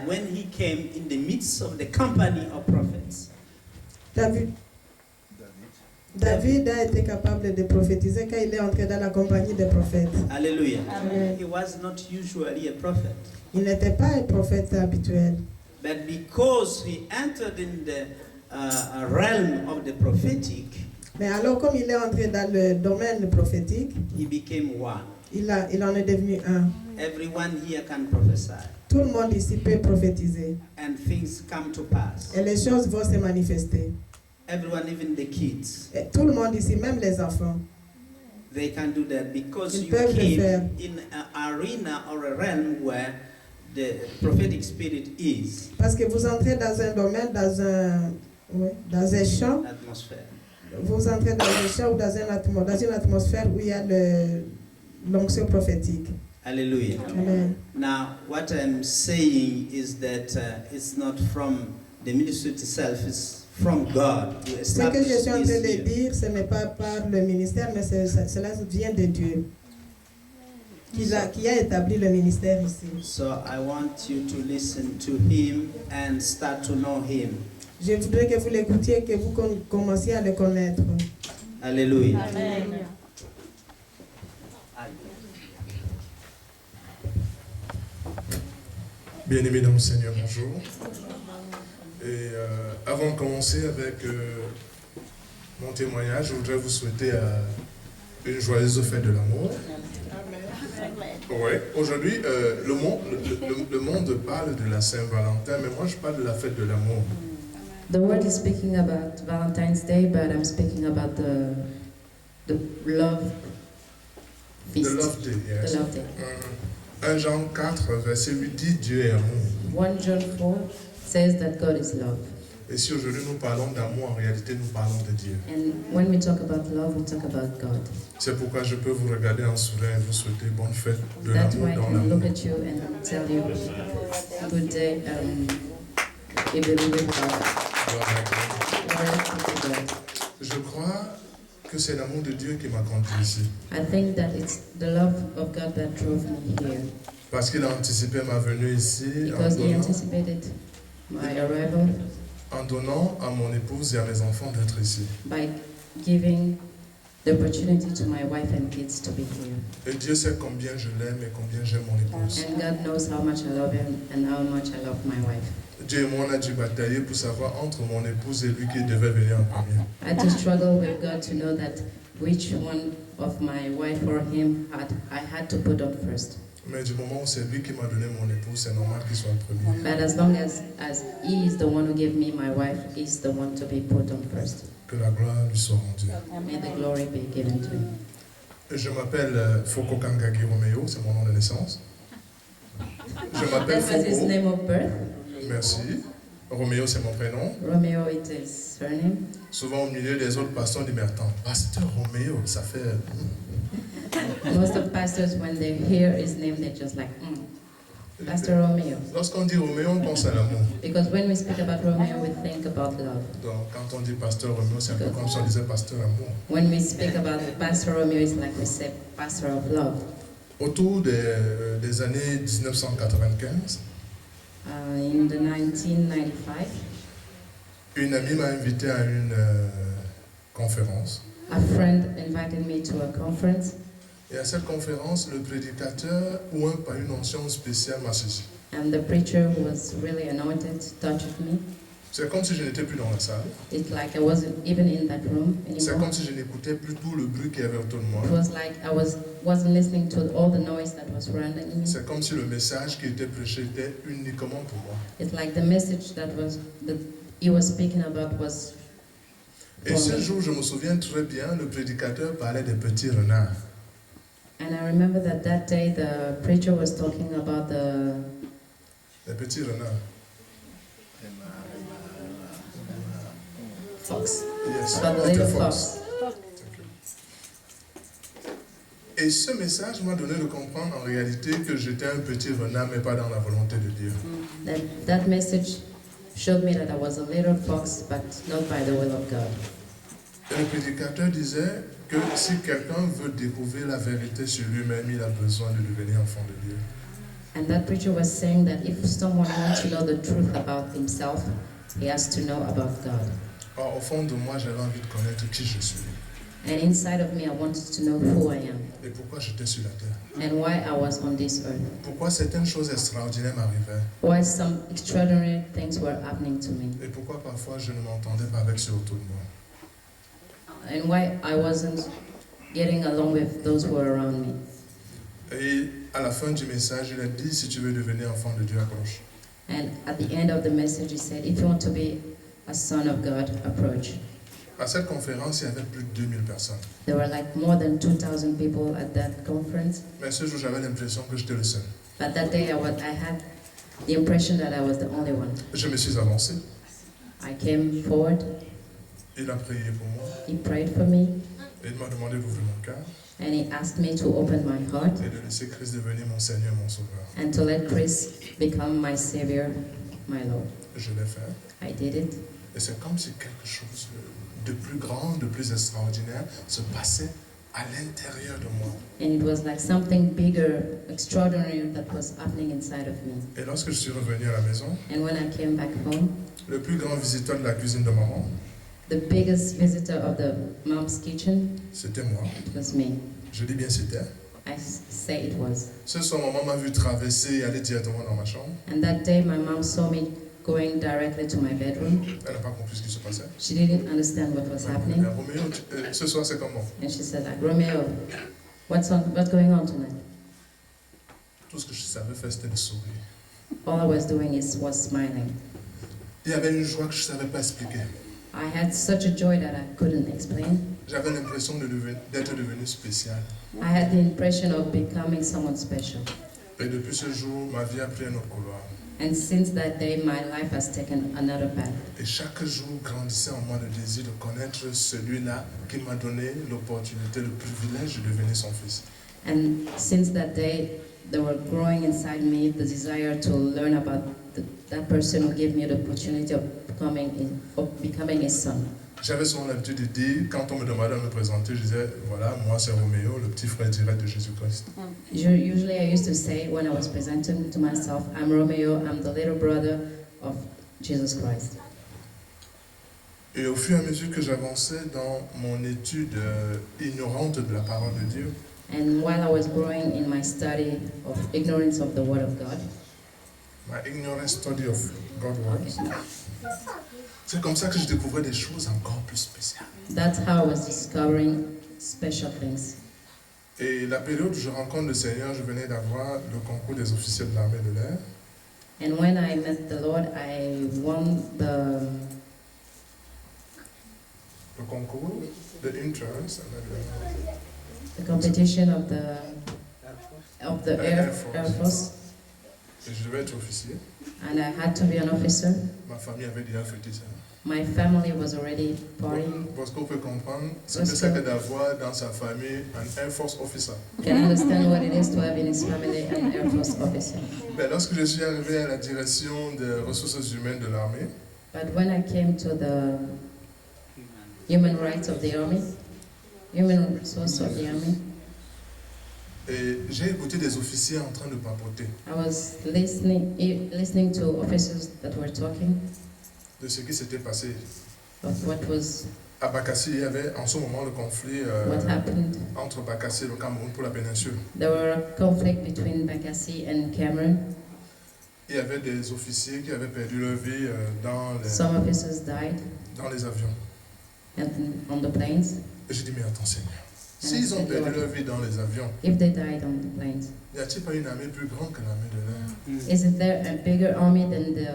when he came in the midst of the company of prophets. David a été capable de prophétiser quand il est entré dans la compagnie des prophètes. Hallelujah. Amen. He was not usually a prophet. Il n'était pas un prophète habituel. But because he entered in the realm of the prophetic, Mais alors, comme il est entré dans le domaine prophétique, he became one. il en est devenu un. Everyone here can prophesy. Tout le monde ici peut prophétiser. And things come to pass. Et les choses vont se manifester. Everyone, even the kids, Et tout le monde ici, même les enfants, they can do that because ils you peuvent le faire. came in an arena or a realm where the prophetic spirit is. Parce que vous entrez dans un domaine, dans un champ, Atmosphere. vous entrez dans un champ ou dans une atmosphère où il y a l'onction prophétique. Hallelujah. Amen. Now, what I'm saying is that it's not from the ministry itself, it's from God. Who Ce que je suis en train established de this here. dire, ce n'est pas par le ministère, mais cela vient de Dieu, qui a établi le ministère ici. So I want you to listen to him and start to know him. Je voudrais que vous l'écoutiez, que vous commenciez à le connaître. Hallelujah. Amen. Bien-aimés dans le Seigneur, bonjour. Et avant de commencer avec mon témoignage, je voudrais vous souhaiter une joyeuse fête de l'amour. Ouais. Aujourd'hui, le monde parle de la Saint-Valentin, mais moi je parle de la fête de l'amour. The world is speaking about Valentine's Day, but I'm speaking about the love feast. The Love Day, yes. The love day. 1 Jean 4, verset 8 dit Dieu est amour. 1 John 4 says that God is love. Et si aujourd'hui nous parlons d'amour, en réalité nous parlons de Dieu. And when we talk about love, we talk about God. C'est pourquoi je peux vous regarder en souriant et vous souhaiter bonne fête de That's l'amour why I dans can l'amour. look at you and tell you, good day, if you live with God. Glory to God. Je crois que c'est l'amour de Dieu qui m'a conduit ici. I think that it's the love of God that drove me here. Parce qu'il a anticipé ma venue ici Because He anticipated my arrival en donnant à mon épouse et à mes enfants d'être ici. by giving the opportunity to my wife and kids to be here. Et Dieu sait combien je l'aime et combien j'aime mon épouse. And God knows how much I love Him and how much I love my wife. Dieu et moi on a dû batailler pour savoir entre mon épouse et lui qui devait venir en premier. I had to struggle with God to know that which one of my wife or him I had to put on first. Mais du moment où c'est lui qui m'a donné mon épouse, c'est normal qu'il soit le premier. But as long as He is the one who gave me my wife, He's the one to be put on first. Que la gloire lui soit rendue. May the glory be given to Him. Je m'appelle Foko Kangagi Romeo, c'est mon nom de naissance. Je m'appelle That was his Foko. name of birth. Merci. Romeo, c'est mon prénom. Romeo is his surname. Souvent au milieu des autres pasteurs, on dit mais attends, pasteur Roméo, ça fait. Most of pastors, when they hear his name, they're just like, Pastor Romeo. Lorsqu'on dit Roméo, on pense à l'amour. Because when we speak about Romeo, we think about love. Donc quand on dit pasteur Roméo, c'est un peu comme si on disait pasteur amour. When we speak about Pastor Romeo, it's like we say Pastor of love. Autour des années 1995, In the 1995, une amie m'a invité à une conférence. a friend invited me to a conference, Et à cette conférence, le prédicateur, ou par une onction spéciale, m'a saisi. and the preacher who was really anointed touched me. C'est comme si je n'étais plus dans la salle. It's like I wasn't even in that room C'est anymore. comme si je n'écoutais plus tout le bruit qu'il y avait autour de moi. It was like I wasn't listening to all the noise that was surrounding me. C'est comme si le message qui était prêché était uniquement pour moi. It's like the message that he was speaking about was Et for ce me. jour, je me souviens très bien, le prédicateur parlait des petits renards. And I remember that day the preacher was talking about Les petits renards. fox, Yes, about the little little fox. fox. Et ce message m'a donné de comprendre en réalité que j'étais un petit renard, mais pas dans la volonté de Dieu. That message showed me that I was a little fox, but not by the will of God. Et le prédicateur disait que si quelqu'un veut découvrir la vérité sur lui-même, il a besoin de devenir enfant de Dieu. And that preacher was saying that if someone wants to know the truth about himself, he has to know about God. Or, au fond de moi, j'avais envie de connaître qui je suis And inside of me, I wanted to know who I am et pourquoi j'étais sur la terre. and why I was on this earth. Pourquoi certaines choses extraordinaires m'arrivaient Why some extraordinary things were happening to me. et pourquoi parfois je ne m'entendais pas avec ceux autour de moi. And why I wasn't getting along with those who were around me. Et à la fin du message, il a dit, si tu veux devenir enfant de Dieu, approche. And at the end of the message, he said, if you want to be a son of God, approach. À cette conférence, il y avait plus de 2000 personnes. There were like more than 2,000 people at that conference. Mais ce jour, j'avais l'impression que j'étais le seul. But that day, I had the impression that I was the only one. Je me suis avancé. I came forward. Il a prié pour moi. He prayed for me. Et il m'a demandé d'ouvrir mon cœur And he asked me to open my heart et de laisser Christ devenir mon Seigneur et mon Sauveur. and to let Chris become my Savior, my Lord. Je l'ai fait. I did it. Et c'est comme si quelque chose de plus grand, de plus extraordinaire se passait à l'intérieur de moi. And it was like something bigger, extraordinary that was happening inside of me. Et lorsque je suis revenu à la maison, And when I came back home, le plus grand visiteur de la cuisine de maman, the biggest visitor of the mom's kitchen, c'était moi. it was me. Je dis bien c'était. I say it was. Ce soir, maman m'a vu traverser et aller directement dans ma chambre. And that day, my mom saw me going directly to my bedroom. Elle n'a pas compris ce qui se passait. She didn't understand what was Elle happening. m'a dit, Roméo, ce soir c'est comment? And she said, like, Romeo, what's going on tonight? Tout ce que je savais faire, c'était de sourire. All I was doing was smiling. Il y avait une joie que je ne savais pas expliquer. I had such a joy that I couldn't explain. J'avais l'impression d'être devenu spécial. I had the impression of becoming someone special. Et depuis ce jour, ma vie a pris un autre couloir. And since that day, my life has taken another path. Et chaque jour grandissait en moi le désir de connaître celui-là qui m'a donné l'opportunité, le privilège de devenir son fils. And since that day, there were growing inside me the desire to learn about that person who gave me the opportunity of becoming his son. J'avais souvent l'habitude de dire, quand on me demandait de me présenter, je disais, voilà, moi c'est Roméo, le petit frère direct de Jésus-Christ. Usually I used to say when I was presenting to myself, I'm Romeo, I'm the little brother of Jesus Christ. Et au fur et à mesure que j'avançais dans mon étude ignorante de la parole de Dieu, And while I was growing in my study of ignorance of the Word of God, my ignorant study of God's words, c'est comme ça que je découvrais des choses encore plus spéciales. that's how I was discovering special things. Et la période où je rencontre le Seigneur, je venais d'avoir le concours des officiers de l'armée de l'air. And when I met the Lord, I won Le concours, the entrance, the competition of the Air Air Force, et je devais être officier. and I had to be an officer. Ma famille avait déjà fêté ça. My family was already partying. Parce qu'on peut comprendre, c'est ça que d'avoir dans sa famille un Air Force officer. You can understand what it is to have in his family an Air Force officer. Mais lorsque je suis arrivé à la direction des ressources humaines de l'armée, But when I came to the human rights of the army, human resource of the army, et j'ai écouté des officiers en train de papoter I was listening to officers that were talking de ce qui s'était passé. of what was À Bakassi, il y avait en ce moment le conflit what happened. entre Bakassi et le Cameroun pour la péninsule. There were a conflict between Bakassi and Cameroon. Il y avait des officiers qui avaient perdu leur vie Some officers died dans les avions. on the planes. Et j'ai dit, mais attends Seigneur, s'ils ont perdu leur vie dans les avions, If they died on the planes, n'y a-t-il pas une armée plus grande que l'armée de l'air? isn't there a bigger army than the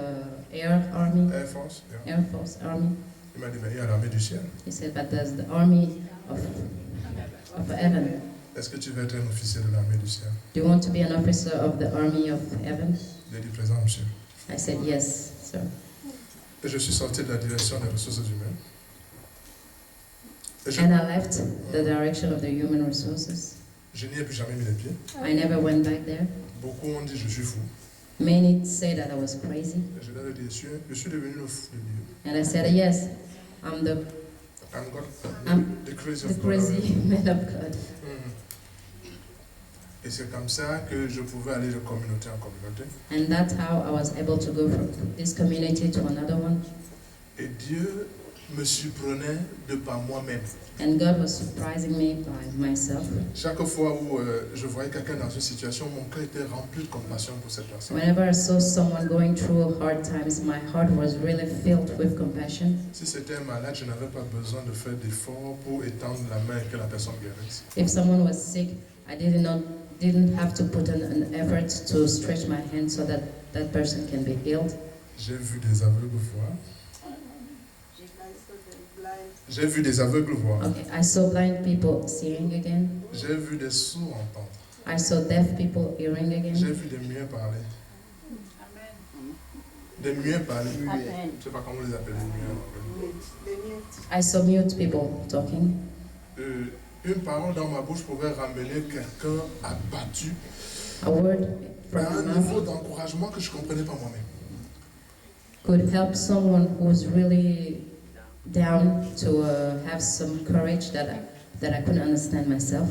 air army, Air Force? Yeah. Air Force army? Il m'a dit, mais il y a l'armée du ciel. He said, but there's the army of heaven. Est-ce que tu veux être un officier de l'armée du ciel? Do you want to be an officer of the army of heaven? Il a dit, présent, monsieur. I said, yes, sir. Et je suis sorti de la direction des ressources humaines. Et And I left the direction of the human resources. je n'y ai plus jamais mis les pieds. I never went back there. Beaucoup ont dit, je suis fou. Many say that I was crazy. Et je leur ai dit, je suis devenu le fou de Dieu. And I said, yes, I'm the I'm I'm the crazy the of God. crazy man of God. Mhm. Et c'est comme ça que je pouvais aller de communauté en communauté. And that's how I was able to go from this community to another one. Et Dieu me surprenait de par moi-même. And God was surprising me by myself. Chaque fois où je voyais quelqu'un dans une situation, mon cœur était rempli de compassion pour cette personne. Whenever I saw someone going through hard times, my heart was really filled with compassion. Si c'était un malade, je n'avais pas besoin de faire d'efforts pour étendre la main et que la personne guérisse. If someone was sick, I didn't have to put in an effort to stretch my hand so that that person can be healed. J'ai vu des aveugles voir. J'ai vu des aveugles voir. Okay, I saw blind people seeing again. J'ai vu des sourds entendre. I saw deaf people hearing J'ai again. vu des muets parler. Des muets parler. Je ne sais pas comment les appeler, les muets. I saw mute people talking. Une parole dans ma bouche pouvait ramener quelqu'un abattu A word à from un my niveau mouth d'encouragement que je ne comprenais pas moi-même. could help someone who's really down to have some courage that I couldn't understand myself.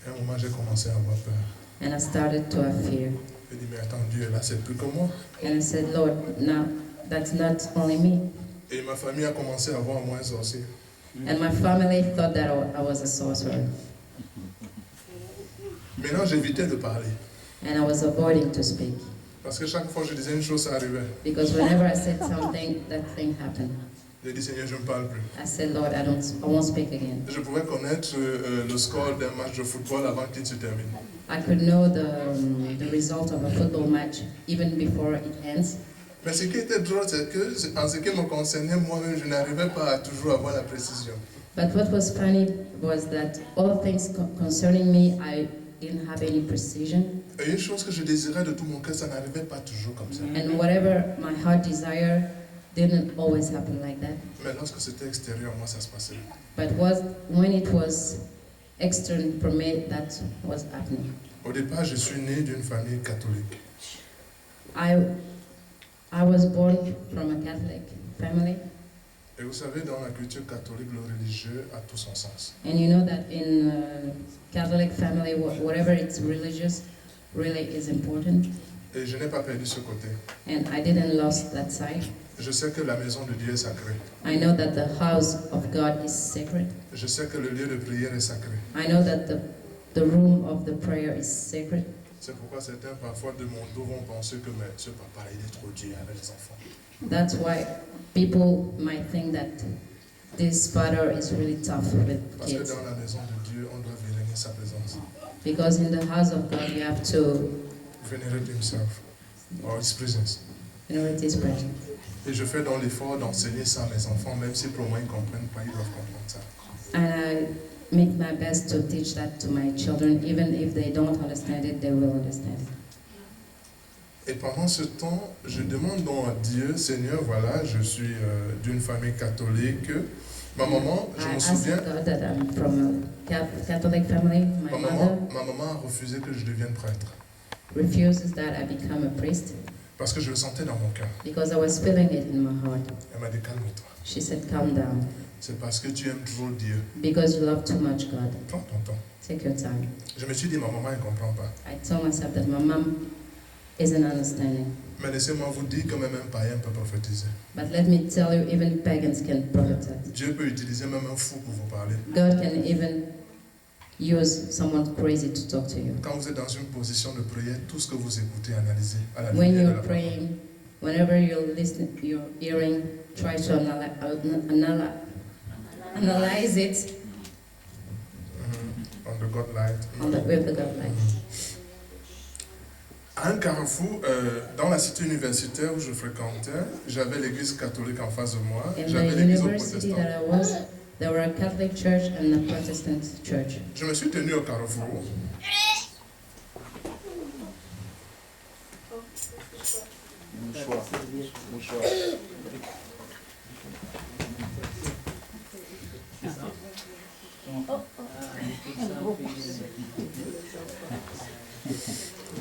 À un moment, j'ai commencé à avoir peur. And I started to have fear. J'ai dit, mais attends, Dieu est là, c'est plus que moi. And I said, Lord, now that's not only me. Et ma famille a commencé à voir moi un sorcier. And my family thought that I was a sorcerer. Maintenant, j'évitais de parler. And I was avoiding to speak. Parce que chaque fois que je disais une chose, ça arrivait. Because whenever I said something, that thing happened. J'ai dit, Seigneur, je ne parle plus. I said, Lord, I won't speak again. Je pouvais connaître le score d'un match de football avant qu'il se termine. I could know the result of a football match even before it ends. Mais ce qui était drôle, c'est que, en ce qui me concernait, moi-même, je n'arrivais pas à toujours avoir la précision. But what was funny was that all things concerning me, I didn't have any precision. Et une chose que je désirais de tout mon cœur, ça n'arrivait pas toujours comme ça. And whatever my heart desired didn't always happen like that. Mais lorsque c'était extérieur, moi, ça se passait. But when it was external for me, that was happening. Au départ, je suis né d'une famille catholique. I was born from a Catholic family. Et vous savez, dans la culture catholique, le religieux a tout son sens. And you know that in Catholic family, whatever it's religious really is important. Et je n'ai pas perdu ce côté. And I didn't lose that side. Je sais que la maison de Dieu est sacrée. I know that the house of God is sacred. Je sais que le lieu de prière est sacré. I know that the room of the prayer is sacred. C'est pourquoi certains parfois de mon dos vont penser que mais ce papa il est trop dur avec les enfants. That's why people might think that this father is really tough with Parce que kids. dans la maison de Dieu, on doit vénérer sa présence. Because in the house of God, you have to Venerate himself or his presence. venerate his presence. Et je fais donc l'effort d'enseigner ça à mes enfants, même si pour moi ils ne comprennent pas, ils doivent comprendre ça. And I make my best to teach that to my children, even if they don't understand it, they will understand it. Et pendant ce temps, je demande donc à Dieu, Seigneur, voilà, je suis d'une famille catholique. Ma maman, je I me ask souviens, God that I'm from a Catholic family. My mother ma maman a refusé que je devienne prêtre. refuses that I become a priest Parce que je le sentais dans mon cœur. because I was feeling it in my heart. Elle m'a dit, calme-toi. She said, calm down, C'est parce que tu aimes trop Dieu. because you love too much God. Prends ton temps. Take your time. Je me suis dit, ma maman, elle ne comprend pas. I told myself that my mom isn't understanding. Mais laissez-moi vous dire que même un païen peut prophétiser. But let me tell you, even pagans can prophesy. Dieu peut utiliser même un fou pour vous parler. God can even use someone crazy to talk to you. Quand vous êtes dans une position de prière, tout ce que vous écoutez, analysez à la When lumière de you're la parole. praying, whenever you're listening, you're hearing, try to analyze it On the God light. with the God light. À un carrefour, dans la cité universitaire où je fréquentais, j'avais l'église catholique en face de moi, In j'avais the l'église university protestante. that I was, there were a Catholic church and a Protestant church. Je me suis tenu au carrefour.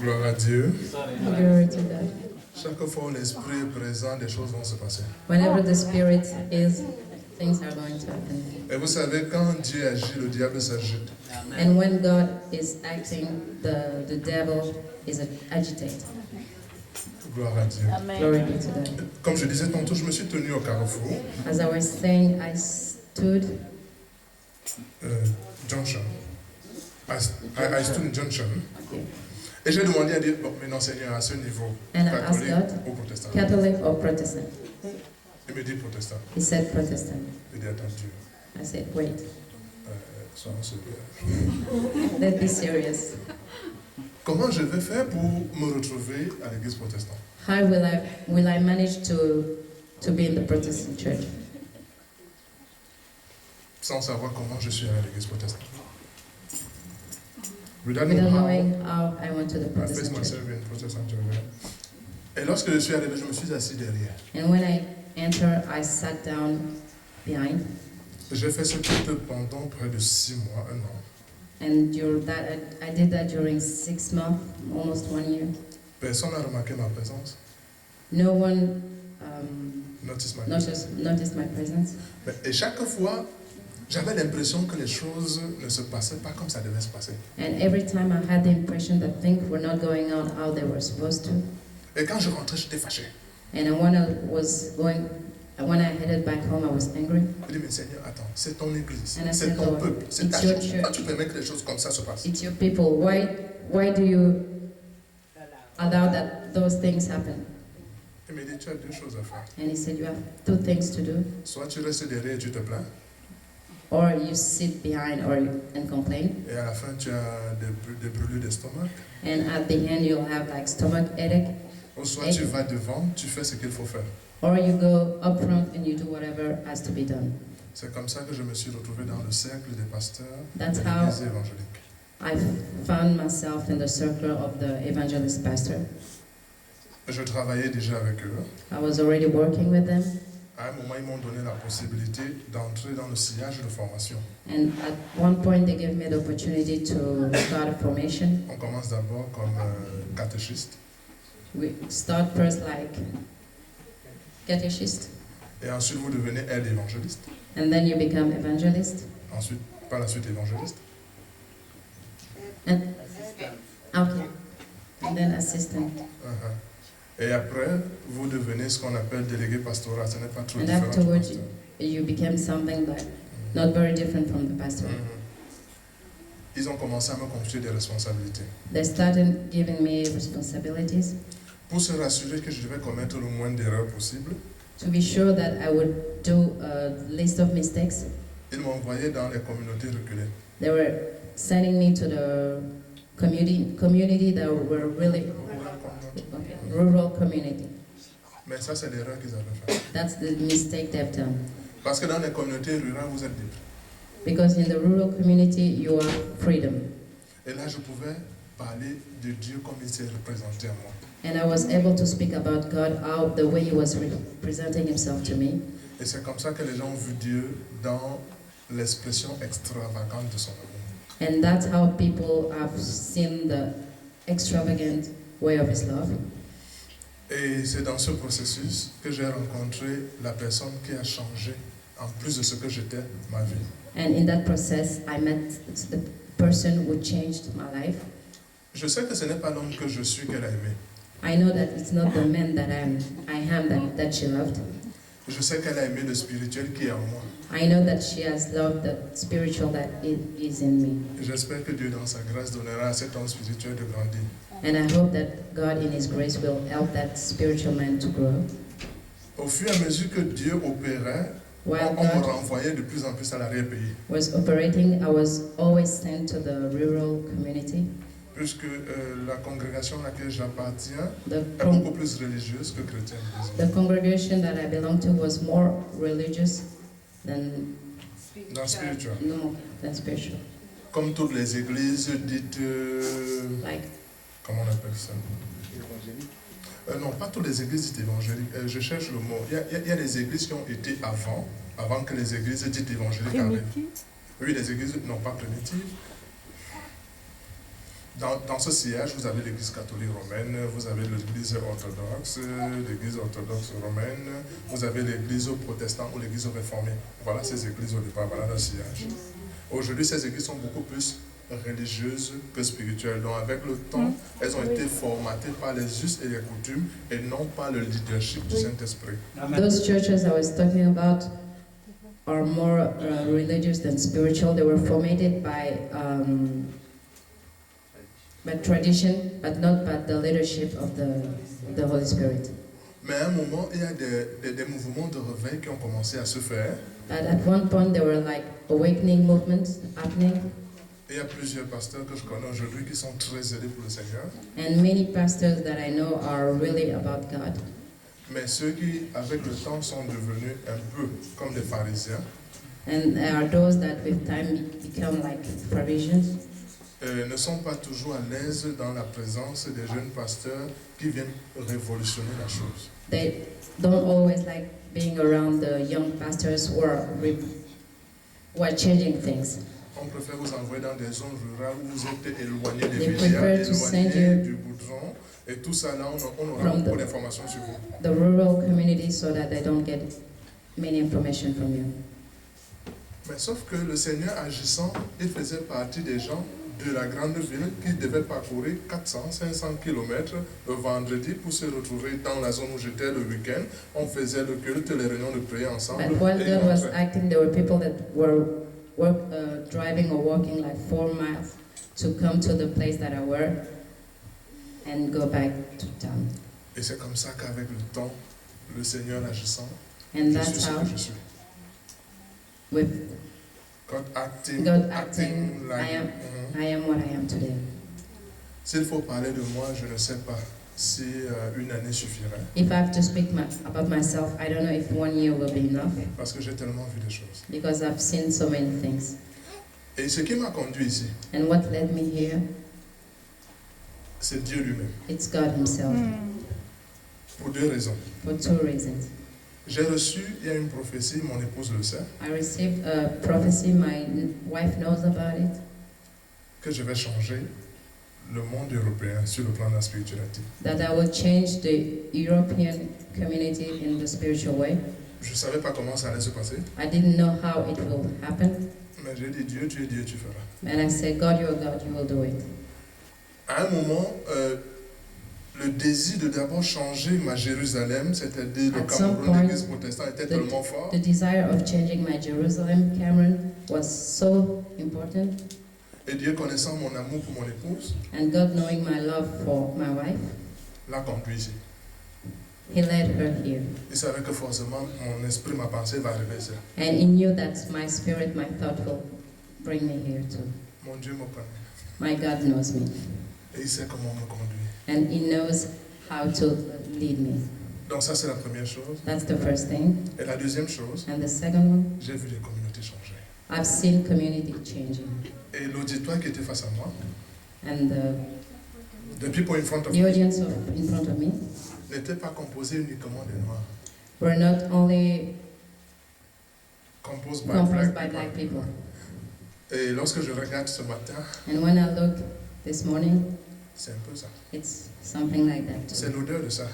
Gloire à Dieu. Glory to God. Chaque fois où l'esprit est présent, des choses vont se passer. Whenever the Spirit is things are going to happen. Et vous savez, quand Dieu agit, le diable s'agite. And when God is acting, the devil is agitated. Gloire à Dieu. Glory be to God. Comme je disais tantôt, je me suis tenu au carrefour, As I was saying, I stood Junction. I stood in Junction. Et j'ai demandé à Dieu, bon, mais non Seigneur, à ce niveau, and I asked catholique God, ou protestant? Catholic or Protestant? Il me dit protestant. He said Protestant. Il dit, attends Dieu, I said, wait, soyons sérieux. let's be serious. Comment je vais faire pour me retrouver à l'église protestante? How will I manage to be in the Protestant church Sans savoir comment je suis allé à l'église protestante. Without without knowing how knowing how I went to the I faced Protestant church? myself in Protestant church. Et lorsque je suis arrivé, je me suis assis derrière. And when I entered, I sat down behind. J'ai fait ce culte pendant près de 6 mois, 1 an. And I did that during 6 months, almost 1 year. Personne n'a remarqué ma présence. No one Notice my noticed my presence. Et chaque fois, j'avais l'impression que les choses ne se passaient pas comme ça devait se passer. And every time I had the impression that things were not going on how they were supposed to. Et quand je rentrais, j'étais fâché. And when I headed back home, I was angry. Je dis, mais Seigneur, attends, c'est ton église, And I c'est said, ton Lord, peuple, c'est it's ta your chose. church. Pourquoi tu permets que les choses comme ça se passent? It's your people. Why do you allow those things happen? Il me dit, tu as 2 choses à faire. And he said, you have 2 things to do. Soit tu restes derrière et tu te plains, Or you sit behind and complain. et à la fin, tu as des brûlures d'estomac. And at the end, you'll have like stomach headache. Ou soit tu vas devant, tu fais ce qu'il faut faire. Or you go up front and you do whatever has to be done. C'est comme ça que je me suis retrouvé dans le cercle des pasteurs de That's l'église évangélique. I found myself in the circle of the evangelist pastor. Je travaillais déjà avec eux. I was already working with them. À un moment, ils m'ont donné la possibilité d'entrer dans le sillage de formation. And at one point, they gave me the opportunity to start a formation. On commence d'abord comme catéchiste. We start first like catechist, Et ensuite, vous devenez aide évangéliste. and then you become evangelist. Ensuite, par la suite, évangéliste. And okay, and then assistant. Et après, vous devenez ce qu'on appelle délégué pastoral. Ce n'est pas trop And différent du afterwards, pasteur. you became something like not very different from the pastor. Ils ont commencé à me confier des responsabilités. They started giving me responsibilities Pour se rassurer que je devais commettre le moins d'erreurs possible, to be sure that I would do a list of mistakes. ils m'envoyaient dans les communautés reculées. They were sending me to the community that were really rural community. Mais ça, c'est l'erreur qu'ils avaient faite. That's the mistake they've done. Parce que dans les communautés rurales, vous êtes libre. Because in the rural community, you have freedom. Et là, je pouvais parler de Dieu comme il s'est représenté à moi. And I was able to speak about God, the way He was presenting Himself to me. Et c'est comme ça que les gens ont vu Dieu dans l'expression extravagante de son amour. And that's how people have seen the extravagant way of His love. Et c'est dans ce processus que j'ai rencontré la personne qui a changé, en plus de ce que j'étais, ma vie. And in that process, I met the person who changed my life. Je sais que ce n'est pas l'homme que je suis qu'elle a aimé. I know that it's not the man that I am that she loved. Je sais qu'elle a aimé le spirituel qui est en moi. I know that she has loved the spiritual that is in me. J'espère que Dieu, dans sa grâce, donnera à cet homme spirituel de grandir. And I hope that God, in His grace, will help that spiritual man to grow. Au fur et à mesure que Dieu opérait, While on me God renvoyait de plus en plus à l'arrière-pays. was operating, I was always sent to the rural community. Puisque la congrégation à laquelle j'appartiens The, est beaucoup plus religieuse que chrétienne. the congregation that I belonged to was more religious than Dans le spirituel. spiritual. Comme toutes les églises dites... Like, comment on appelle ça? Non, pas toutes les églises dites évangéliques. Je cherche le mot. Il y a des églises qui ont été avant que les églises dites évangéliques arrivent. Oui, les églises, non pas primitives. Dans ce sillage, vous avez l'église catholique romaine, vous avez l'église orthodoxe romaine, vous avez l'église protestante ou l'église réformée. Voilà ces églises au départ, voilà le sillage. Aujourd'hui, ces églises sont beaucoup plus religieuses que spirituelles. Donc avec le temps, elles ont été formatées par les us et les coutumes et non par le leadership du Saint-Esprit. Those churches I was talking about are more religious than spiritual. They were formatted by tradition, but not by the leadership of the Holy Spirit. Mais à un moment, il y a des mouvements de réveil qui ont commencé à se faire. But at one point there were like awakening movements happening. Il y a plusieurs pasteurs que je connais aujourd'hui qui sont très zélés pour le Seigneur. And many pastors that I know are really about God. Mais ceux qui, avec le temps, sont devenus un peu comme des pharisiens, And there are those that with time become like Parisians. Ne sont pas toujours à l'aise dans la présence des jeunes pasteurs qui viennent révolutionner la chose. They don't always like being around the young pastors who are changing things. On préfère vous envoyer dans des zones rurales où vous êtes éloignés des They médias, prefer to send éloignés you du goudron, et tout ça là, on aura from beaucoup the- d'informations sur vous. The rural community so that they don't get many information from you. Mais sauf que le Seigneur agissant, il faisait partie des gens de la grande ville qui devaient parcourir 400-500 km le vendredi pour se retrouver dans la zone où j'étais le week-end. On faisait le culte, les réunions de prière ensemble. But while et ils God was rentraient. acting, there were people that were driving or walking like 4 miles to come to the place that I were and go back to town. Et c'est comme ça qu'avec le temps, le Seigneur agissant, And je suis that's ce how, que je suis. with God acting, God acting, like, I am what I am today. S'il faut parler de moi, je ne sais pas si une année suffirait, If I have to speak about myself, I don't know if 1 year will be enough parce que j'ai tellement vu des choses. because I've seen so many things. Et ce qui m'a conduit ici, And what led me here, c'est Dieu lui-même, it's God Himself pour deux raisons. for 2 reasons. J'ai reçu, il y a une prophétie, mon épouse le sait, I received a prophecy, my wife knows about it, que je vais changer le monde européen sur le plan de la spiritualité. that I will change the European community in the spiritual way. Je ne savais pas comment ça allait se passer, I didn't know how it will happen, mais j'ai dit Dieu, tu es Dieu, tu feras. and I said, God, you're God, you will do it. À un moment, le désir de d'abord changer ma Jérusalem, c'est-à-dire le At some Cameroun, point, l'église protestante, était tellement fort. The desire of changing my Jerusalem, Cameron, was so important, Et Dieu connaissant mon amour pour mon épouse, and God knowing my love for my wife, l'a conduit ici. He led her here. Il savait que forcément mon esprit, ma pensée va arriver ici. And He knew that my spirit, my thought will bring me here too. Mon Dieu me connaît. My God knows me, Et il sait comment me conduire. and He knows how to lead me. Donc ça, c'est la première chose. That's the first thing. Et la deuxième chose, And the second one, j'ai vu les communautés changer. I've seen community changing. Et l'auditoire qui était face à moi, And the people in front of the me, audience in front of me n'était pas composé uniquement des Noirs, were not only composed by composed black by black people. people. Et lorsque je regarde ce matin, And when I look this morning, c'est un peu ça. it's something like that too. C'est l'odeur de ça,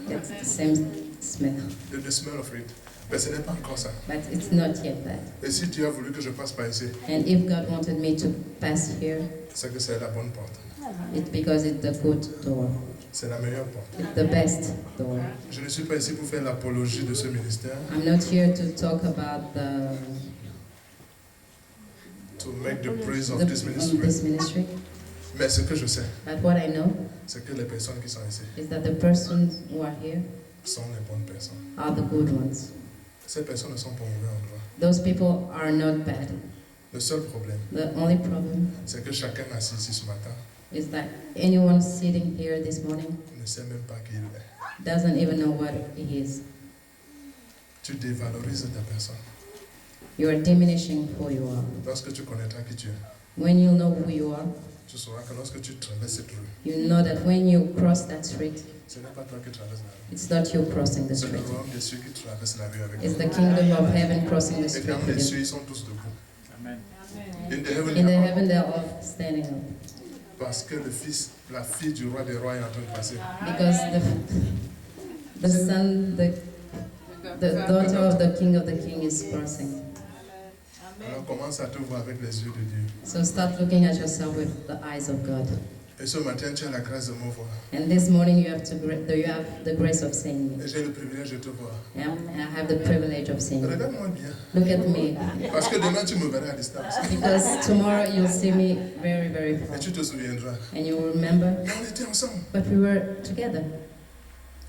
It's the same smell, the smell of it. Mais ce n'est pas encore ça. but it's not yet that. Et si tu as voulu que je passe par ici, And if God wanted me to pass here, c'est que c'est la bonne porte. it's because it's the good door. C'est la meilleure porte. It's the best door. Je ne suis pas ici pour faire l'apologie de ce ministère, I'm not here to talk about to make the praise of the this of ministry. this ministry, Mais ce que je sais, but what I know c'est que les personnes qui sont ici is that the persons who are here sont les bonnes personnes. are the good ones. Ces personnes ne sont pas au mauvais endroit. Those people are not bad. Le seul problème, The only problem c'est que chacun assis ici ce matin is that anyone sitting here this morning ne sait même pas qui il est. doesn't even know what he is. Tu dévalorises ta personne. You are diminishing who you are. Lorsque tu connaîtras qui tu es, When you know who you are, tu sauras que lorsque tu traverses cette rue, you know that when you cross that street, ce n'est pas toi qui traverses la rue. it's not you crossing the C'est le street. royaume des cieux qui traverse la rue avec It's toi. the kingdom of heaven crossing the Et street quand les with you. cieux ils sont tous debout. Amen. In the heaven, In the heaven, they're all standing up. Parce que la fille du roi des rois est en train de passer. Because the son, the daughter of the king is crossing. Alors commence à te voir avec les yeux de Dieu. So start looking at yourself with the eyes of God. Et ce matin, tu as la grâce de me voir. And this morning you have the grace of seeing me. Et j'ai le privilège de te voir. Yeah? And I have the privilege of seeing you. Regarde-moi bien. Look at me. Parce que demain, tu me verras à distance. Because tomorrow you'll see me very, very far. Et tu te souviendras. And you will remember, Mais on était ensemble. but we were together.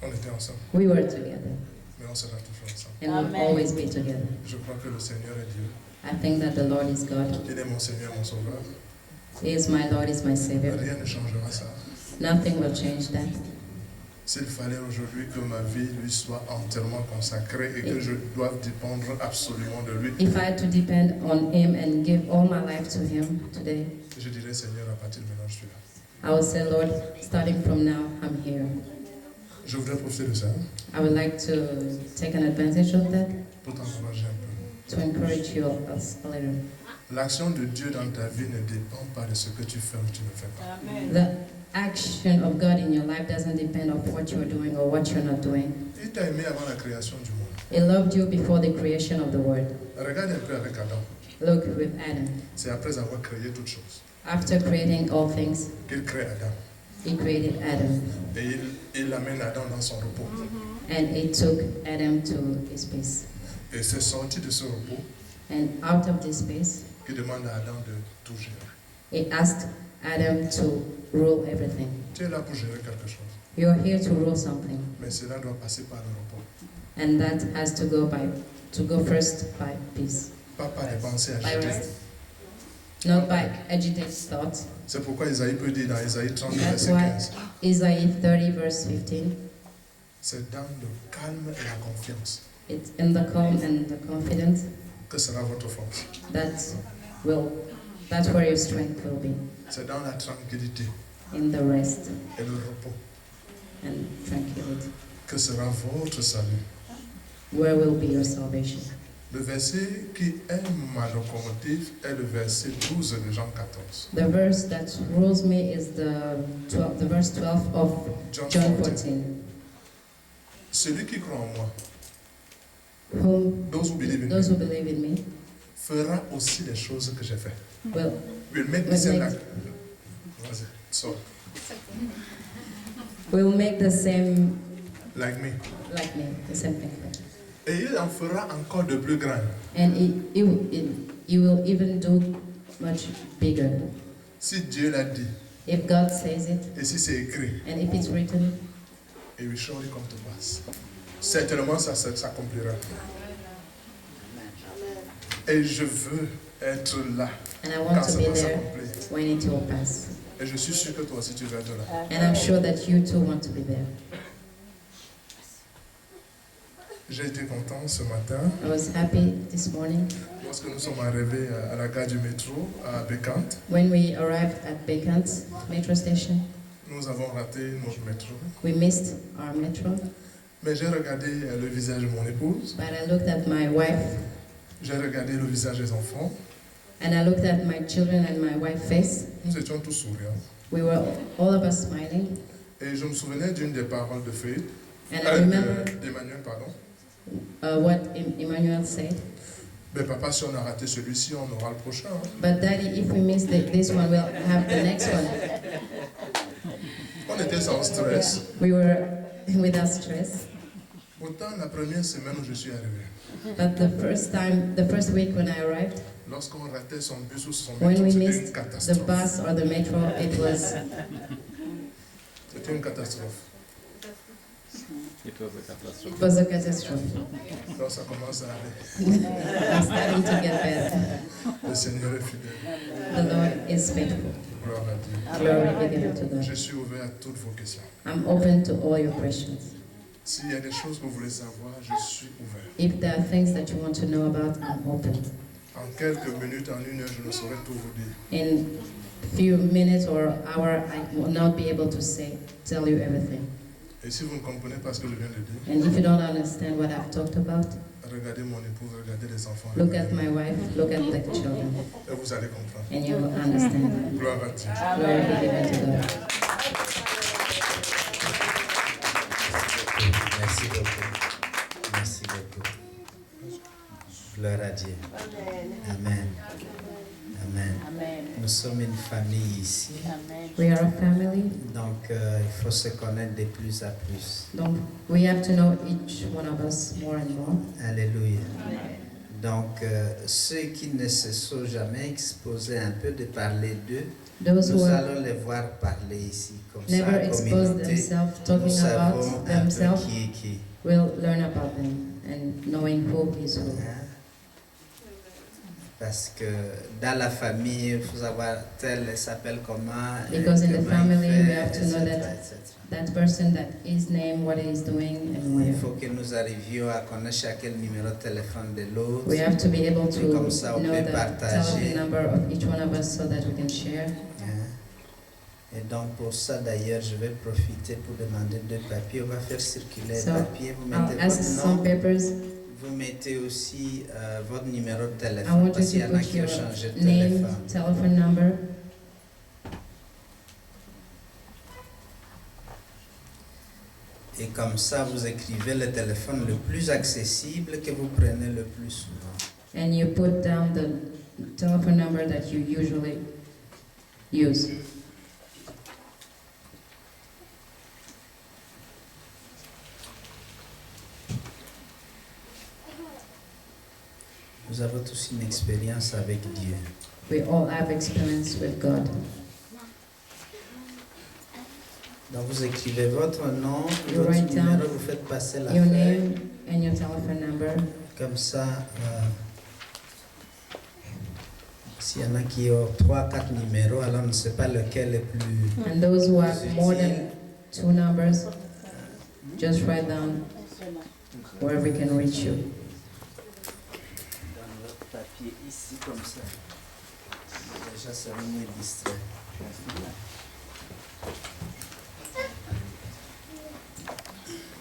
On était ensemble. We were together. Mais on sera toujours ensemble. And we'll always be together. Je crois que le Seigneur est Dieu. I think that the Lord is God. Il est mon Seigneur, mon Sauveur. He is my Lord, is my Savior. Rien ne changera ça. Nothing will change that. S'il fallait aujourd'hui que ma vie lui soit entièrement consacrée et que je doive dépendre absolument de lui, If I had to depend on Him and give all my life to Him today, je dirais Seigneur, à partir de maintenant, je suis là. I would say, Lord, starting from now, I'm here. Je voudrais profiter de ça I would like to take an advantage of that pour t'encourager un peu. to encourage you a little. L'action de Dieu dans ta vie ne dépend pas de ce que tu fais ou tu ne fais pas. The action of God in your life doesn't depend on what you're doing or what you're not doing. Il t'a aimé avant la création du monde. He loved you before the creation of the world. Regarde un peu avec Adam. Look with Adam. C'est après avoir créé toutes choses After creating all things, qu'il crée Adam. He created Adam. Et il amène Adam dans son repos. And He took Adam to his peace. Et c'est sorti de ce repos And out of this peace, qu'il demande à Adam de tout gérer. He asked Adam to rule everything. Tu es là pour gérer quelque chose. You're here to rule something. Mais cela doit passer par le repos. And that has to go first by peace. Pas par des pensées By agitées. rest. Not by agitated thoughts. C'est pourquoi Isaïe peut dire dans Isaïe 30, That's verset why 15, Isaiah 30 verse 15, c'est dans le calme et la confiance it's in the calm and the confidence que sera votre force. that's where your strength will be. C'est dans la tranquillité In the rest et le repos and tranquility. que sera votre salut. Where will be your salvation? Le verset qui est ma locomotive est le verset 12 de Jean 14. The verse that rules me is the verse 12 of John John 14. 14. Celui qui croit en moi, Whom those who believe in those me, who believe in me fera aussi les choses que j'ai fait. will Will make the same like... Vas-y, so, make the same like me. like me, the same thing. Et il en fera encore de plus grand. And he will even do much bigger. Si Dieu l'a dit, If God says it, et si c'est écrit, and if it's written, it will surely come to pass. Certainement, ça s'accomplira. Et je veux être là and I quand want to ça be va there s'accomplir. when it will pass. Et je suis sûr que toi aussi tu vas être là. And I'm sure that you too want to be there. J'ai été content ce matin I was happy this morning lorsque nous sommes arrivés à la gare du métro à Bécante. when we arrived at Bécante metro station. Nous avons raté notre métro. We missed our metro, Mais j'ai regardé le visage de mon épouse, but I looked at my wife j'ai regardé le visage des enfants. and I looked at my children and my wife's face. Nous étions tous souriants. We were all of us smiling, Et je me souvenais d'une des paroles de Faith, and I remember d'Emmanuel, pardon. what Emmanuel said. Mais papa, si on a raté celui-ci, on aura le prochain. Hein. But Daddy, if we miss this one, we'll have the next one. On était sans stress. We were without stress. Pourtant, la première semaine où je suis arrivé, But the first week when I arrived, lorsqu'on ratait son bus ou son when métro, we c'était une missed the catastrophe. bus or the metro, it was C'était une catastrophe. It was a catastrophe. a catastrophe. Donc ça commence à aller. It's starting to get better. Le Seigneur est fidèle. The Lord is faithful. Gloire à Dieu. Glory be given to God. Je suis ouvert à toutes vos questions. I'm open to all your questions. S'il y a des choses que vous voulez savoir, je suis ouvert. If there are things that you want to know about, I'm open. En quelques minutes, en une heure, je ne saurais tout vous dire. In few minutes or hour, I will not be able to tell you everything. Et si vous ne comprenez pas ce que je viens de dire, And if you don't understand what I've talked about, regardez mon épouse, regardez les enfants. Look at my wife, look at the children, Et vous allez comprendre. and you will understand. Gloire à Dieu. Glory be given to God. Merci beaucoup. Merci beaucoup. Gloire à Dieu. Amen. Amen. Nous sommes une famille ici. We are a family, Donc, il faut se connaître de plus en plus. donc we have to know each one of us more and more. Alléluia. Donc, ceux qui ne se sont jamais exposés un peu de parler d'eux, Those who nous have allons les voir parler ici, comme ça, never en exposed communauté. themselves, Nous talking savons about un peu themselves, qui est qui. will learn about them and knowing who is who. Hein? Parce que dans la famille, il faut savoir tel s'appelle comment. Because in the comment il family, we fait, have to know etc., that etc. that person, that his name, what he is doing, and Il where. faut que nous arrivions à connaître chacun le numéro de téléphone de l'autre. We have to be able to Et comme ça, on know peut the partager. telephone number of each one of us so that we can share. Hein? Et donc pour ça d'ailleurs, je vais profiter pour demander 2 papiers. On va faire circuler So, les papiers. Vous I'll mettez ask votre some nom. papers. Vous mettez aussi votre numéro de I téléphone want parce qu'il y you en to a put qui ont your changé de name, téléphone. telephone number, Et comme ça, vous écrivez le téléphone le plus accessible que vous prenez le plus souvent. and you put down the telephone number that you usually use. Nous avons tous une expérience avec Dieu. We all have experience with God. Donc vous écrivez votre nom, You votre write down numéro, vous faites passer la Your feuille. name and your telephone number. Comme ça, s'il y en a qui ont 3-4 numéros, alors on ne sait pas lequel est plus... And those who have more than 2 numbers, just write down where we can reach you. Dans votre papier ici, comme ça. Déjà, ça va me distraire.